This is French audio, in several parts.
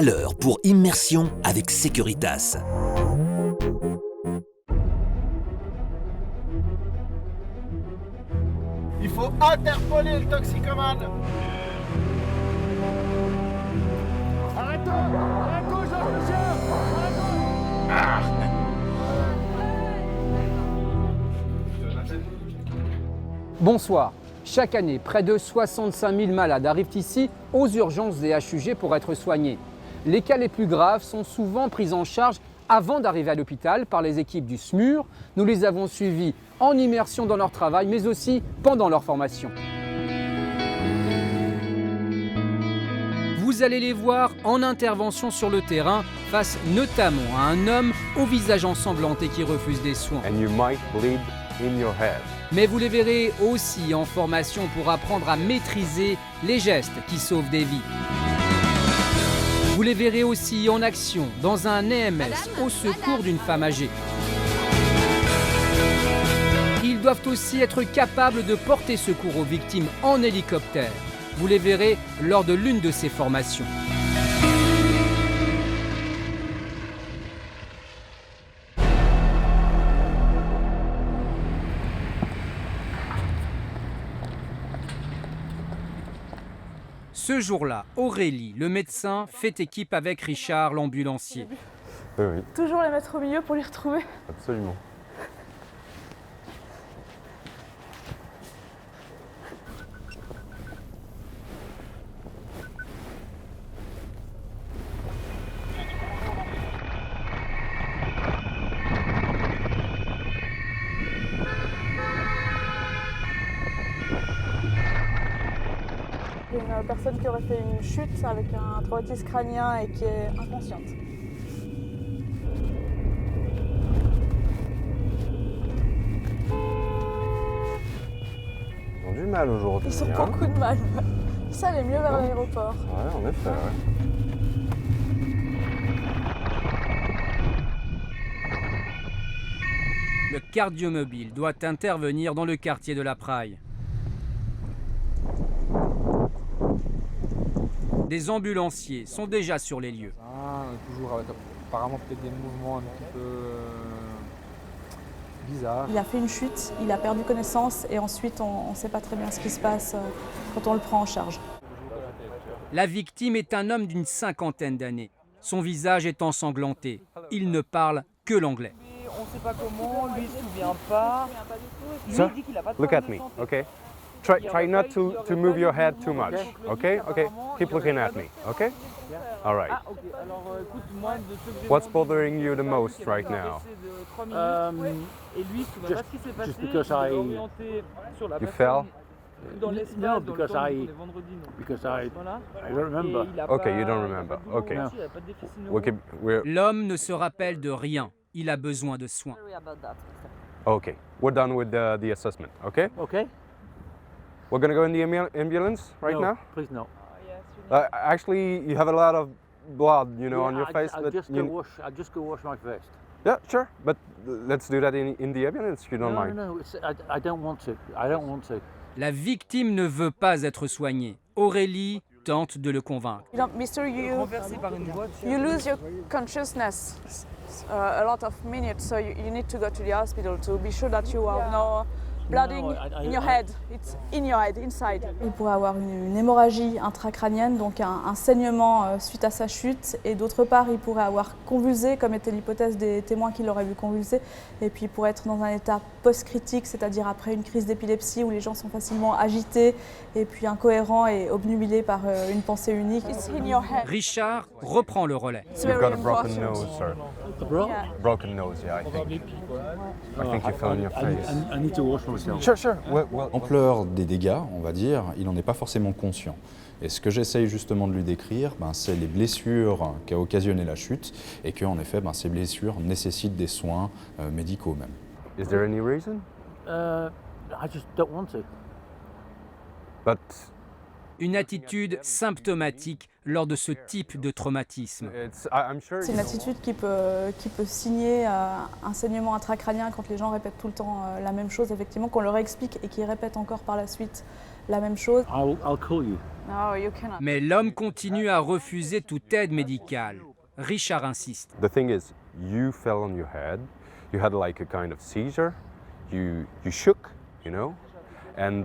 à l'heure pour Immersion avec Securitas. Il faut interpeller le toxicomane. Arrête-toi, Jean-Lucien. Bonsoir. Chaque année, près de 65 000 malades arrivent ici aux urgences des HUG pour être soignés. Les cas les plus graves sont souvent pris en charge avant d'arriver à l'hôpital par les équipes du SMUR. Nous les avons suivis en immersion dans leur travail, mais aussi pendant leur formation. Vous allez les voir en intervention sur le terrain, face notamment à un homme au visage ensanglanté qui refuse des soins. And you might bleed in your head. Mais vous les verrez aussi en formation pour apprendre à maîtriser les gestes qui sauvent des vies. Vous les verrez aussi en action dans un EMS au secours d'une femme âgée. Ils doivent aussi être capables de porter secours aux victimes en hélicoptère. Vous les verrez lors de l'une de ces formations. Ce jour-là, Aurélie, le médecin, fait équipe avec Richard, l'ambulancier. Oui, Toujours les mettre au milieu pour les retrouver. absolument. Une personne qui aurait fait une chute avec un traumatisme crânien et qui est inconsciente. Ils ont du mal aujourd'hui. Ils ont beaucoup de mal. Ça allait mieux vers l'aéroport. Ouais, en effet, ouais. Le cardiomobile doit intervenir dans le quartier de la Praille. Des ambulanciers sont déjà sur les lieux. Toujours avec apparemment peut-être des mouvements un petit peu bizarres. Il a fait une chute, il a perdu connaissance et ensuite on ne sait pas très bien ce qui se passe quand on le prend en charge. La victime est un homme d'une cinquantaine d'années. Son visage est ensanglanté. Il ne parle que l'anglais. On ne sait pas comment, lui il ne se souvient pas. Lui Sir, il dit qu'il n'a pas de look problème at de me, santé. okay? Try not to move your head too much, okay? Okay, keep looking at me, okay? All right. Ah ok, alors écoute, moi de ce que j'ai What's entendu, bothering you the il most a right été now? blessé de 3 minutes, et lui il ne se souvient pas ce qui s'est passé, because il est I- orienté sur la You personne dans No, l'espace, dans le because temps, I- pour les vendredis, non. because Voilà. I don't remember. Et il a Okay, pas- you don't il a remember. pas de douleur Okay. au il a pas de déficit We're, L'homme ne se rappelle de rien. Il a besoin de soins. okay, we're done with the assessment, okay? Okay. We're gonna go in the ambulance right No, now? please no. Actually, you have a lot of blood, you know, on your face. I'll but just you- go wash my face. Yeah, sure, but let's do that in the ambulance if you don't No, mind. no, I don't want to. I don't want to. La victime ne veut pas être soignée. Aurélie tente de le convaincre. Mister, renversé par une voiture. you lose your consciousness a lot of minutes, so you need to go to the hospital to be sure that you have no blooding No, I- in your head. It's in your head, inside. Il pourrait avoir une hémorragie intracrânienne, donc un saignement suite à sa chute. Et d'autre part, il pourrait avoir convulsé, comme était l'hypothèse des témoins qui l'auraient vu convulser. Et puis il pourrait être dans un état post-critique, c'est-à-dire après une crise d'épilepsie où les gens sont facilement agités et puis incohérents et obnubilés par une pensée unique. It's in your head. Richard reprend le relais. It's You've very got a broken important. nose, sir. Yeah. Broken nose, yeah, I think. I think you fell on your face. I need to wash myself. Sure, sure. Well, L'ampleur des dégâts, on va dire, il n'en est pas forcément conscient. Et ce que j'essaye justement de lui décrire, c'est les blessures qu'a occasionné la chute et que, en effet, ces blessures nécessitent des soins médicaux même. is there any reason? I just don't want to. But Une attitude symptomatique lors de ce type de traumatisme. I'm sure. C'est une attitude qui peut signer un saignement intracrânien quand les gens répètent tout le temps la même chose, effectivement, qu'on leur explique et qu'ils répètent encore par la suite la même chose. I'll call you. Mais l'homme continue à refuser toute aide médicale. Richard insiste. The thing is, you fell on your head, you had like a kind of seizure, you shook, you know, and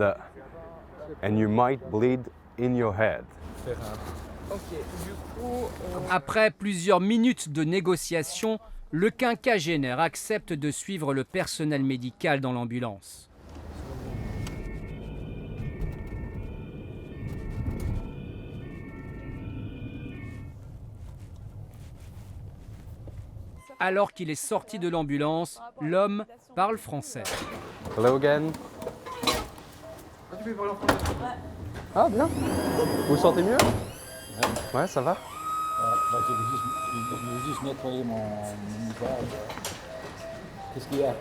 you might bleed in your head. Après plusieurs minutes de négociation, le quinquagénaire accepte de suivre le personnel médical dans l'ambulance. Alors qu'il est sorti de l'ambulance, l'homme parle français. Hello again. Ah, bien. Vous vous sentez mieux? Ouais, ça va? Je vais juste nettoyer mon visage. Qu'est-ce qu'il y a?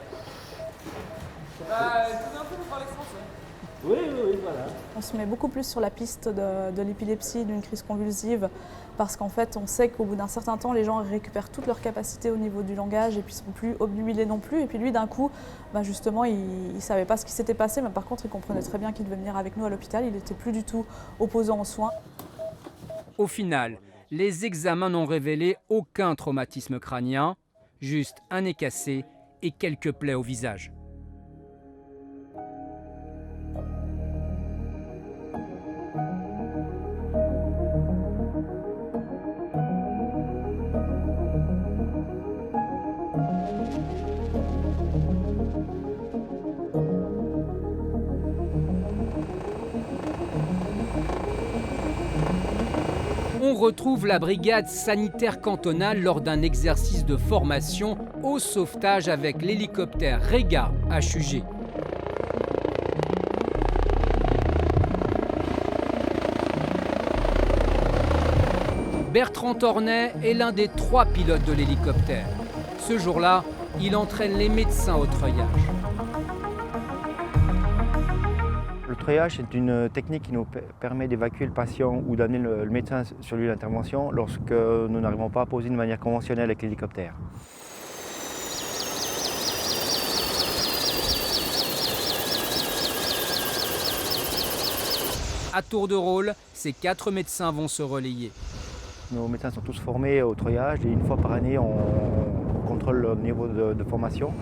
Oui, voilà. On se met beaucoup plus sur la piste de l'épilepsie, d'une crise convulsive, parce qu'en fait, on sait qu'au bout d'un certain temps, les gens récupèrent toutes leurs capacités au niveau du langage et puis ne sont plus obnubilés non plus. Et puis lui, d'un coup, justement, il ne savait pas ce qui s'était passé, mais par contre, il comprenait très bien qu'il devait venir avec nous à l'hôpital. Il n'était plus du tout opposant aux soins. Au final, les examens n'ont révélé aucun traumatisme crânien, juste un nez cassé et quelques plaies au visage. On retrouve la brigade sanitaire cantonale lors d'un exercice de formation au sauvetage avec l'hélicoptère Rega HUG. Bertrand Tornet est l'un des 3 pilotes de l'hélicoptère. Ce jour-là, il entraîne les médecins au treuillage. Le treuillage est une technique qui nous permet d'évacuer le patient ou d'amener le médecin sur lieu d'intervention lorsque nous n'arrivons pas à poser de manière conventionnelle avec l'hélicoptère. À tour de rôle, ces 4 médecins vont se relayer. Nos médecins sont tous formés au treuillage et une fois par année, on contrôle leur niveau de formation.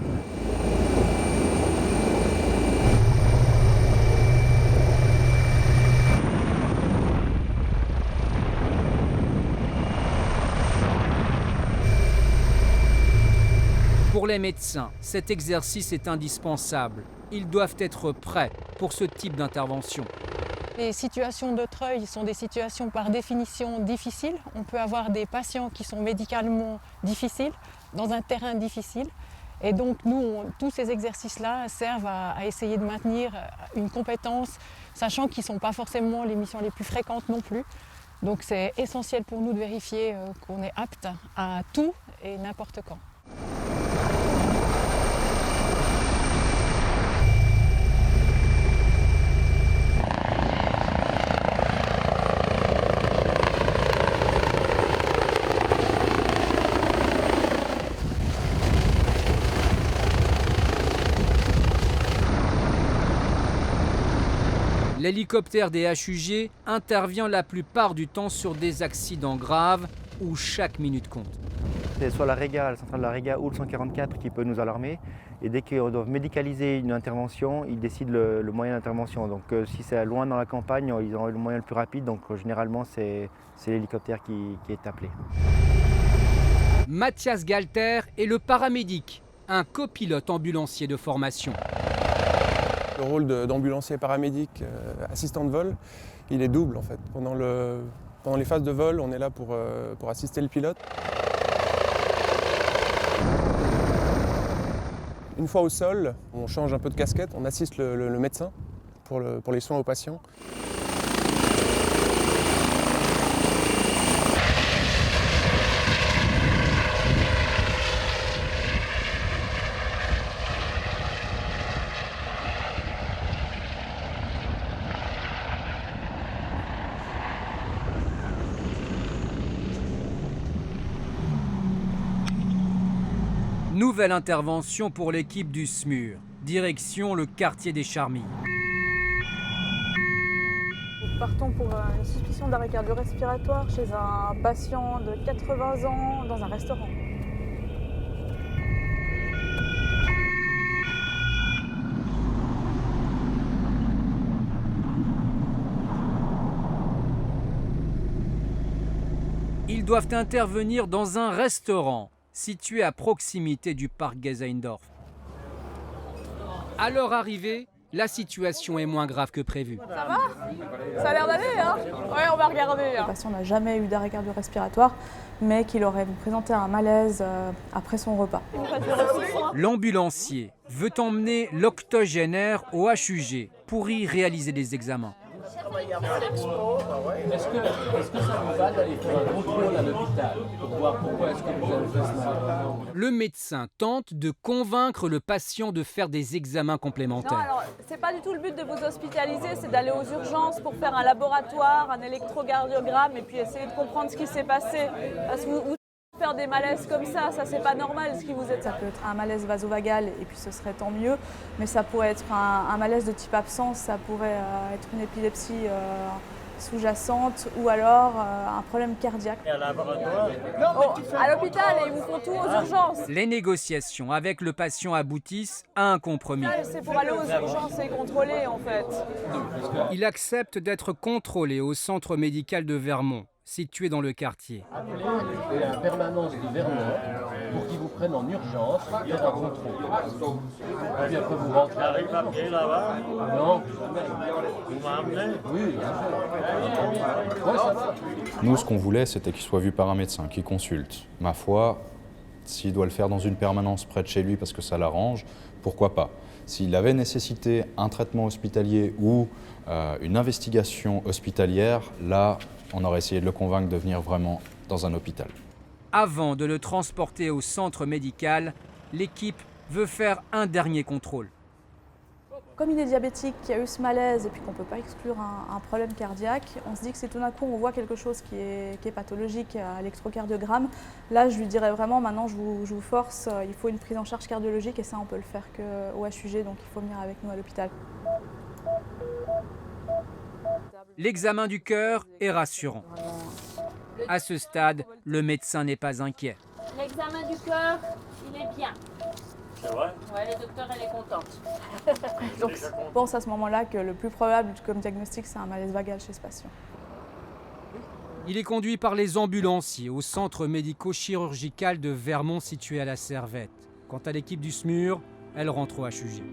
Pour les médecins, cet exercice est indispensable. Ils doivent être prêts pour ce type d'intervention. Les situations de treuil sont des situations par définition difficiles. On peut avoir des patients qui sont médicalement difficiles, dans un terrain difficile. Et donc nous, tous ces exercices-là servent à essayer de maintenir une compétence, sachant qu'ils ne sont pas forcément les missions les plus fréquentes non plus. Donc c'est essentiel pour nous de vérifier qu'on est apte à tout et n'importe quand. L'hélicoptère des HUG intervient la plupart du temps sur des accidents graves où chaque minute compte. C'est soit la Rega, la centrale de la Rega ou le 144 qui peut nous alarmer. Et dès qu'ils doivent médicaliser une intervention, ils décident le moyen d'intervention. Donc si c'est loin dans la campagne, ils ont le moyen le plus rapide. Donc généralement, c'est l'hélicoptère qui est appelé. Mathias Galter est le paramédic, un copilote ambulancier de formation. Le rôle d'ambulancier paramédic, assistant de vol, il est double en fait. Pendant les phases de vol, on est là pour assister le pilote. Une fois au sol, on change un peu de casquette, on assiste le médecin pour les soins aux patients. Nouvelle intervention pour l'équipe du SMUR. Direction le quartier des Charmilles. partons pour une suspicion d'arrêt cardio-respiratoire chez un patient de 80 ans dans un restaurant. Ils doivent intervenir dans un restaurant situé à proximité du parc Geisendorf. À leur arrivée, la situation est moins grave que prévu. Ça va? Ça a l'air d'aller, hein? Ouais, on va regarder. Le patient n'a jamais eu d'arrêt cardio-respiratoire, mais qu'il aurait présenté un malaise après son repas. L'ambulancier veut emmener l'octogénaire au HUG pour y réaliser des examens. Est-ce que ça vous va d'aller faire un contrôle à l'hôpital pour voir pourquoi est-ce que vous avez fait ça? Le médecin tente de convaincre le patient de faire des examens complémentaires. Non, alors, c'est pas du tout le but de vous hospitaliser, c'est d'aller aux urgences pour faire un laboratoire, un électrocardiogramme et puis essayer de comprendre ce qui s'est passé. Parce que vous faire des malaises comme ça c'est pas normal ce qui vous êtes. Ça peut être un malaise vasovagal et puis ce serait tant mieux, mais ça pourrait être un malaise de type absence, ça pourrait être une épilepsie sous-jacente ou alors un problème cardiaque. Et à laboratoire? À l'hôpital, et ils vous font tout aux urgences. Les négociations avec le patient aboutissent à un compromis. C'est pour aller aux urgences et contrôler en fait. Il accepte d'être contrôlé au centre médical de Vermont, situé dans le quartier. Appelez la permanence de Vermont pour qu'ils vous prennent en urgence faire un contrôle. Et puis après vous rentrez. Avec papier là-bas? Non. Vous m'amenez? Oui, bien sûr. Ouais, ça va. Nous, ce qu'on voulait, c'était qu'il soit vu par un médecin, qui consulte. Ma foi, s'il doit le faire dans une permanence près de chez lui parce que ça l'arrange, pourquoi pas? S'il avait nécessité un traitement hospitalier ou une investigation hospitalière, là, on aurait essayé de le convaincre de venir vraiment dans un hôpital. Avant de le transporter au centre médical, l'équipe veut faire un dernier contrôle. Comme il est diabétique, qu'il y a eu ce malaise et puis qu'on ne peut pas exclure un problème cardiaque, on se dit que si tout d'un coup on voit quelque chose qui est pathologique à l'électrocardiogramme, là je lui dirais vraiment maintenant je vous force, il faut une prise en charge cardiologique et ça on peut le faire qu'au HUG, donc il faut venir avec nous à l'hôpital. L'examen du cœur est rassurant. À ce stade, le médecin n'est pas inquiet. L'examen du cœur, il est bien. C'est vrai? Ouais, le docteur, elle est contente. Donc je pense à ce moment-là que le plus probable comme diagnostic, c'est un malaise vagal chez ce patient. Il est conduit par les ambulanciers au centre médico-chirurgical de Vermont situé à la Servette. Quant à l'équipe du SMUR, elle rentre au HUG.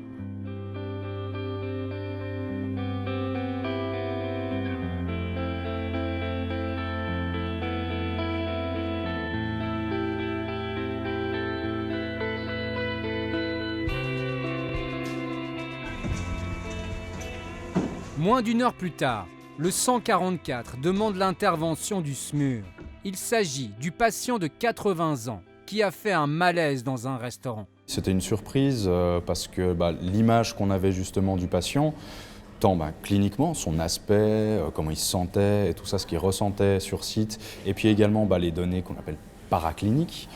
Moins d'une heure plus tard, le 144 demande l'intervention du SMUR. Il s'agit du patient de 80 ans qui a fait un malaise dans un restaurant. C'était une surprise parce que l'image qu'on avait justement du patient, tant cliniquement, son aspect, comment il se sentait et tout ça, ce qu'il ressentait sur site, et puis également les données qu'on appelle paracliniques,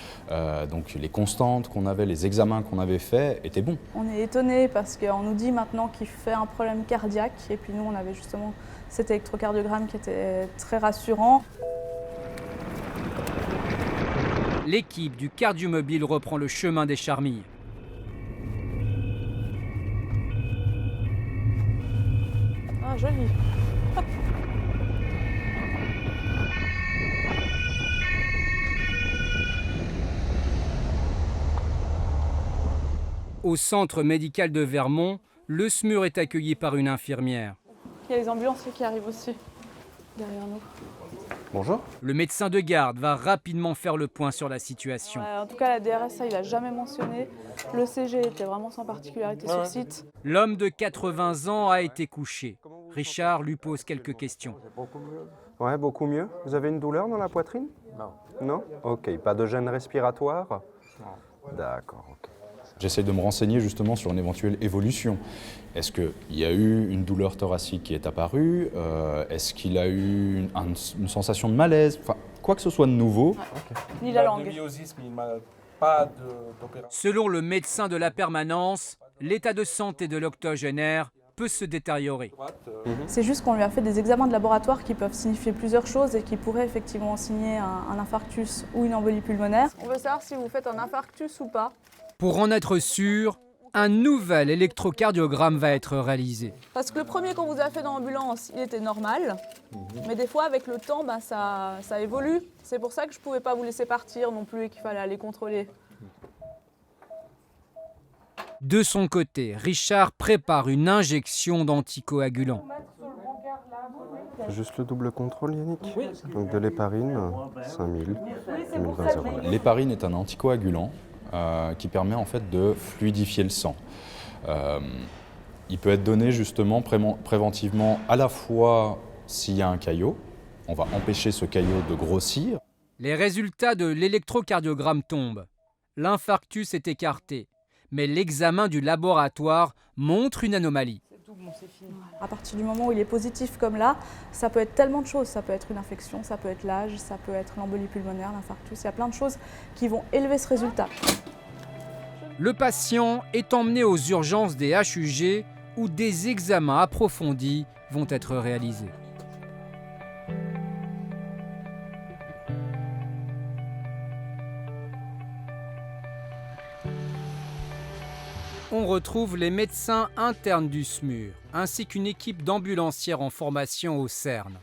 donc les constantes qu'on avait, les examens qu'on avait faits étaient bons. On est étonnés parce qu'on nous dit maintenant qu'il fait un problème cardiaque et puis nous on avait justement cet électrocardiogramme qui était très rassurant. L'équipe du cardiomobile reprend le chemin des Charmilles. Ah, joli. Au centre médical de Vermont, le SMUR est accueilli par une infirmière. Il y a les ambulanciers qui arrivent aussi, derrière nous. Bonjour. Le médecin de garde va rapidement faire le point sur la situation. En tout cas, la DRS, ça, il n'a jamais mentionné. Le CG était vraiment sans particularité sur site. L'homme de 80 ans a été couché. Richard lui pose quelques questions. Ouais, beaucoup mieux. Vous avez une douleur dans la poitrine? Non. Non? Ok. Pas de gêne respiratoire? Non. D'accord, ok. J'essaie de me renseigner justement sur une éventuelle évolution. Est-ce qu'il y a eu une douleur thoracique qui est apparue? Est-ce qu'il a eu une sensation de malaise? Enfin, quoi que ce soit de nouveau. Ni la langue. Selon le médecin de la permanence, l'état de santé de l'octogénaire peut se détériorer. C'est juste qu'on lui a fait des examens de laboratoire qui peuvent signifier plusieurs choses et qui pourraient effectivement signer un infarctus ou une embolie pulmonaire. On veut savoir si vous faites un infarctus ou pas. Pour en être sûr, un nouvel électrocardiogramme va être réalisé. Parce que le premier qu'on vous a fait dans l'ambulance, il était normal. Mais des fois, avec le temps, ça évolue. C'est pour ça que je ne pouvais pas vous laisser partir non plus et qu'il fallait aller contrôler. De son côté, Richard prépare une injection d'anticoagulant. Juste le double contrôle, Yannick. Donc de l'héparine, 5000, 2020. L'héparine est un anticoagulant qui permet en fait de fluidifier le sang. Il peut être donné justement préventivement à la fois s'il y a un caillot, on va empêcher ce caillot de grossir. Les résultats de l'électrocardiogramme tombent. L'infarctus est écarté, mais l'examen du laboratoire montre une anomalie. À partir du moment où il est positif comme là, ça peut être tellement de choses. Ça peut être une infection, ça peut être l'âge, ça peut être l'embolie pulmonaire, l'infarctus. Il y a plein de choses qui vont élever ce résultat. Le patient est emmené aux urgences des HUG où des examens approfondis vont être réalisés. On retrouve les médecins internes du SMUR, ainsi qu'une équipe d'ambulancières en formation au CERN.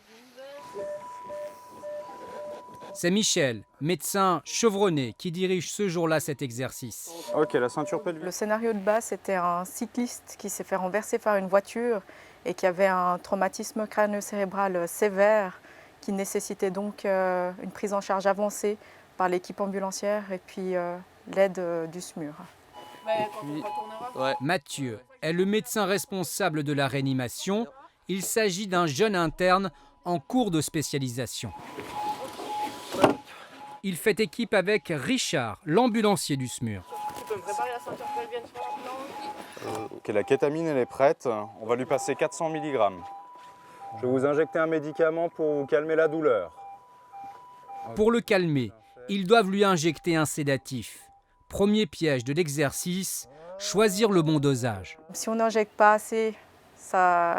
C'est Michel, médecin chevronné, qui dirige ce jour-là cet exercice. Ok, la ceinture pelvienne. Le scénario de base, c'était un cycliste qui s'est fait renverser par une voiture et qui avait un traumatisme crânio-cérébral sévère qui nécessitait donc une prise en charge avancée par l'équipe ambulancière et puis l'aide du SMUR. Mathieu est le médecin responsable de la réanimation. Il s'agit d'un jeune interne en cours de spécialisation. Il fait équipe avec Richard, l'ambulancier du SMUR. Tu peux me préparer la ceinture pelvienne sur la planche ? Ok, la kétamine elle est prête. On va lui passer 400 mg. Je vais vous injecter un médicament pour vous calmer la douleur. Pour le calmer, ils doivent lui injecter un sédatif. Premier piège de l'exercice, choisir le bon dosage. Si on n'injecte pas assez,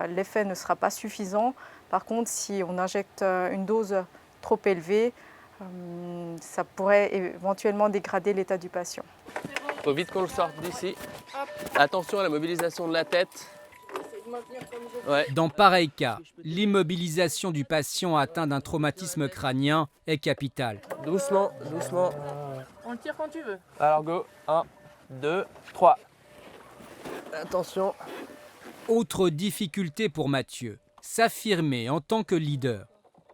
l'effet ne sera pas suffisant. Par contre, si on injecte une dose trop élevée, ça pourrait éventuellement dégrader l'état du patient. Il faut vite qu'on le sorte d'ici. Attention à la mobilisation de la tête. Ouais. Dans pareil cas, l'immobilisation du patient atteint d'un traumatisme crânien est capitale. Doucement, doucement. On le tire quand tu veux. Alors go, 1, 2, 3. Attention. Autre difficulté pour Mathieu, s'affirmer en tant que leader.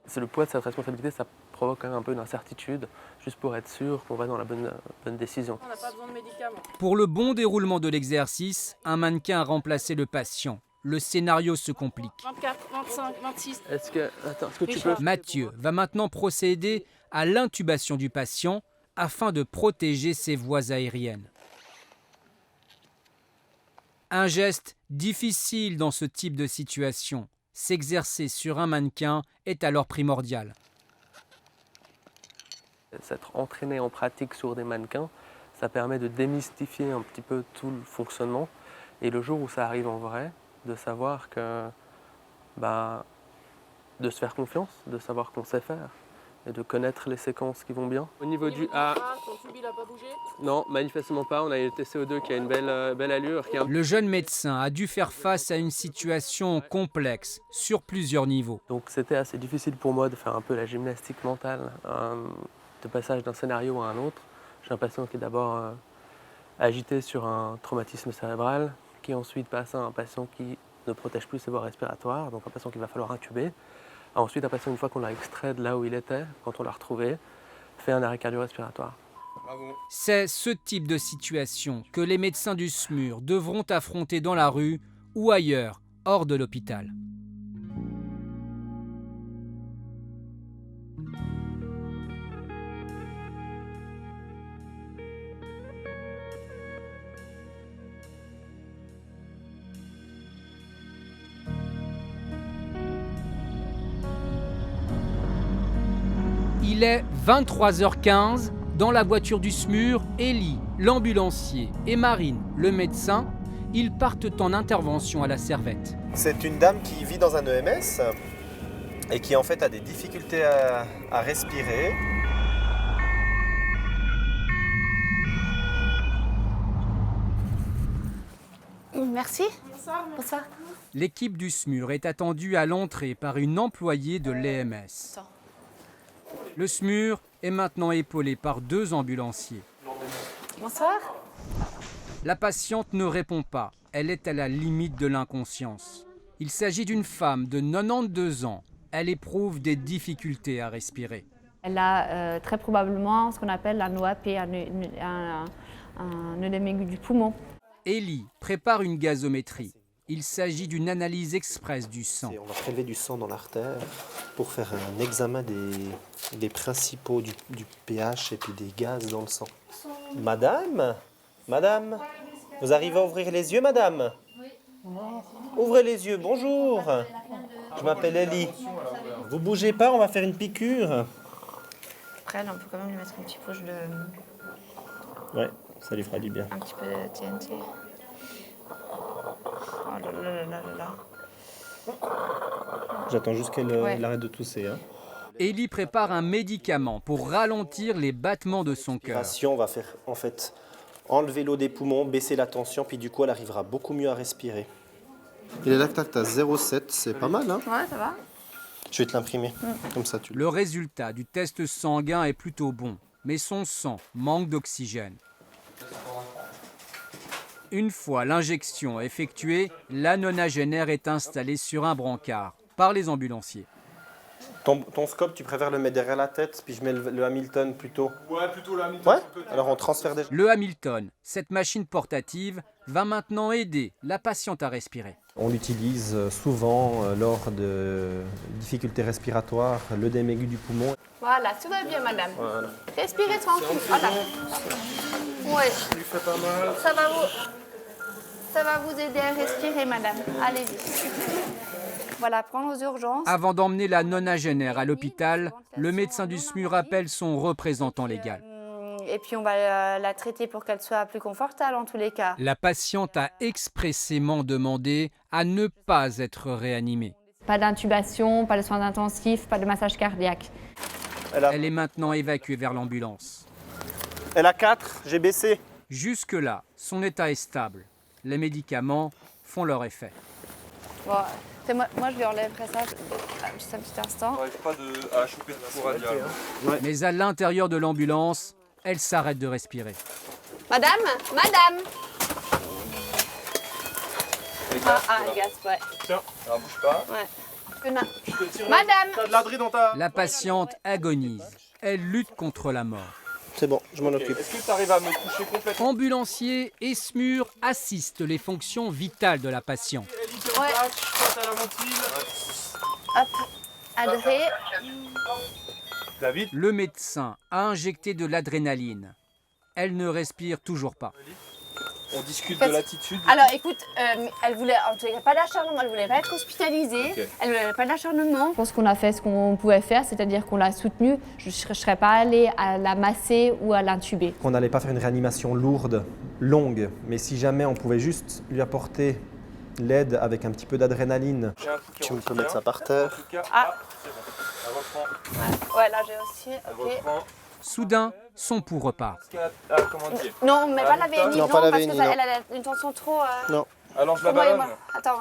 C'est le poids de cette responsabilité, ça provoque quand même un peu d'incertitude, juste pour être sûr qu'on va dans la bonne décision. On n'a pas besoin de médicaments. Pour le bon déroulement de l'exercice, un mannequin a remplacé le patient. Le scénario se complique. 24, 25, 26. Est-ce que tu peux... Mathieu va maintenant procéder à l'intubation du patient afin de protéger ses voies aériennes. Un geste difficile dans ce type de situation. S'exercer sur un mannequin est alors primordial. S'être entraîné en pratique sur des mannequins, ça permet de démystifier un petit peu tout le fonctionnement. Et le jour où ça arrive en vrai, de savoir que, de se faire confiance, de savoir qu'on sait faire et de connaître les séquences qui vont bien. Au niveau du A, ton subi n'a pas bougé ? Non, manifestement pas. On a le TCO2 qui a une belle allure. Le jeune médecin a dû faire face à une situation complexe sur plusieurs niveaux. Donc c'était assez difficile pour moi de faire un peu la gymnastique mentale, de passage d'un scénario à un autre. J'ai un patient qui est d'abord agité sur un traumatisme cérébral, qui ensuite passe à un patient qui ne protège plus ses voies respiratoires, donc un patient qu'il va falloir intuber. Ensuite, un patient, une fois qu'on l'a extrait de là où il était, quand on l'a retrouvé, fait un arrêt cardio-respiratoire. C'est ce type de situation que les médecins du SMUR devront affronter dans la rue ou ailleurs, hors de l'hôpital. Il est 23h15, dans la voiture du SMUR, Élie, l'ambulancier, et Marine, le médecin, ils partent en intervention à la Servette. C'est une dame qui vit dans un EMS et qui en fait a des difficultés à respirer. Merci. Bonsoir. Bonsoir. L'équipe du SMUR est attendue à l'entrée par une employée de l'EMS. Le SMUR est maintenant épaulé par 2 ambulanciers. Bonsoir. La patiente ne répond pas. Elle est à la limite de l'inconscience. Il s'agit d'une femme de 92 ans. Elle éprouve des difficultés à respirer. Elle a très probablement ce qu'on appelle un OAP, un œdème aigu du poumon. Ellie prépare une gazométrie. Il s'agit d'une analyse express du sang. On va prélever du sang dans l'artère pour faire un examen des principaux du pH et puis des gaz dans le sang. Madame, vous arrivez à ouvrir les yeux, madame? Ouvrez les yeux, bonjour. Je m'appelle Ellie. Vous bougez pas, on va faire une piqûre. Après, là, on peut quand même lui mettre une petite poche de... Ouais, ça lui fera du bien. Un petit peu de TNT. Oh là là là là là. J'attends juste qu'elle arrête de tousser. Hein. Ellie prépare un médicament pour ralentir les battements de son cœur. On va faire en fait enlever l'eau des poumons, baisser la tension, puis du coup elle arrivera beaucoup mieux à respirer. Et les lactates à 0,7, c'est pas mal, hein? Ouais, ça va. Je vais te l'imprimer, comme ça tu... Le résultat du test sanguin est plutôt bon, mais son sang manque d'oxygène. Une fois l'injection effectuée, la nonagénaire est installée sur un brancard par les ambulanciers. Ton scope, tu préfères le mettre derrière la tête, puis je mets le Hamilton plutôt? Ouais, plutôt le Hamilton. Ouais. Alors on transfère déjà. Le Hamilton, cette machine portative, va maintenant aider la patiente à respirer. On l'utilise souvent lors de difficultés respiratoires, l'œdème aigu du poumon. Voilà, tout va bien, madame. Voilà. Respirez tranquille. Voilà. Ouais. Ça lui fait pas mal. Ça va vous aider à respirer, madame. Allez-y. Voilà, prendre aux urgences. Avant d'emmener la nonagénaire à l'hôpital, le médecin du SMUR appelle son représentant légal. Et puis on va la traiter pour qu'elle soit plus confortable en tous les cas. La patiente a expressément demandé à ne pas être réanimée. Pas d'intubation, pas de soins intensifs, pas de massage cardiaque. Elle est maintenant évacuée vers l'ambulance. Elle a 4, j'ai baissé. Jusque-là, son état est stable. Les médicaments font leur effet. Bon, moi je lui enlèverai ça juste un petit instant. On n'arrive pas à choper le four radial. Mais à l'intérieur de l'ambulance, elle s'arrête de respirer. Madame. Gaz, ouais. Tiens, ça bouge pas. Ouais. Madame. T'as de l'adré dans ta... La patiente agonise. Elle lutte contre la mort. C'est bon, je m'en occupe. Est-ce que tu arrives à me coucher complètement? Ambulanciers et SMUR assistent les fonctions vitales de la patiente. Ouais. Hop, adré. David. Le médecin a injecté de l'adrénaline. Elle ne respire toujours pas. On discute de l'attitude. Alors écoute, elle voulait en tout cas pas d'acharnement, elle voulait pas être hospitalisée, elle voulait pas d'acharnement. Je pense qu'on a fait ce qu'on pouvait faire, c'est-à-dire qu'on l'a soutenue. Je ne serais pas allée à la masser ou à l'intuber. On n'allait pas faire une réanimation lourde, longue, mais si jamais on pouvait juste lui apporter l'aide avec un petit peu d'adrénaline. Tu peux mettre ça par terre. Ah. C'est bon. Elle reprend. Ouais, là j'ai aussi. Ok. Soudain, son pouls repart. Non, mais pas la VNI, non, parce que VNI, elle a une tension trop... Non. Alors je la ballonne. Attends.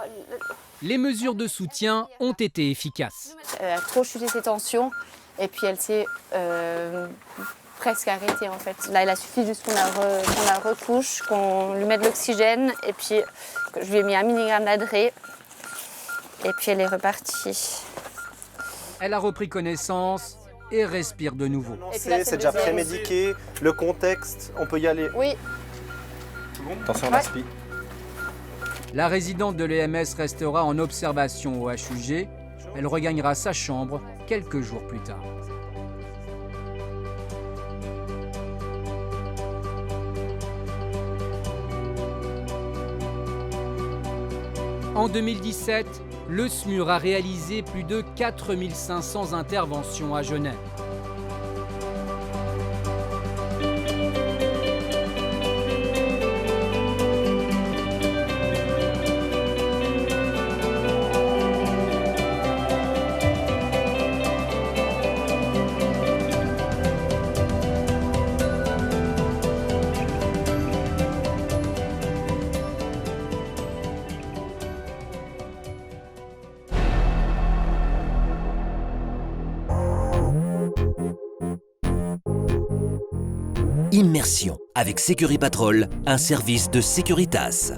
Les mesures de soutien ont été efficaces. Elle a trop chuté ses tensions et puis elle s'est presque arrêtée en fait. Là, il a suffi juste qu'on la recouche, qu'on lui mette de l'oxygène et puis que je lui ai mis 1 mg d'adré et puis elle est repartie. Elle a repris connaissance et respire de nouveau. C'est déjà prémédiqué, le contexte, on peut y aller. Oui. Attention à l'aspi. La résidente de l'EMS restera en observation au HUG. Elle regagnera sa chambre quelques jours plus tard. En 2017, le SMUR a réalisé plus de 4500 interventions à Genève. Immersion avec Securipatrol, un service de Securitas.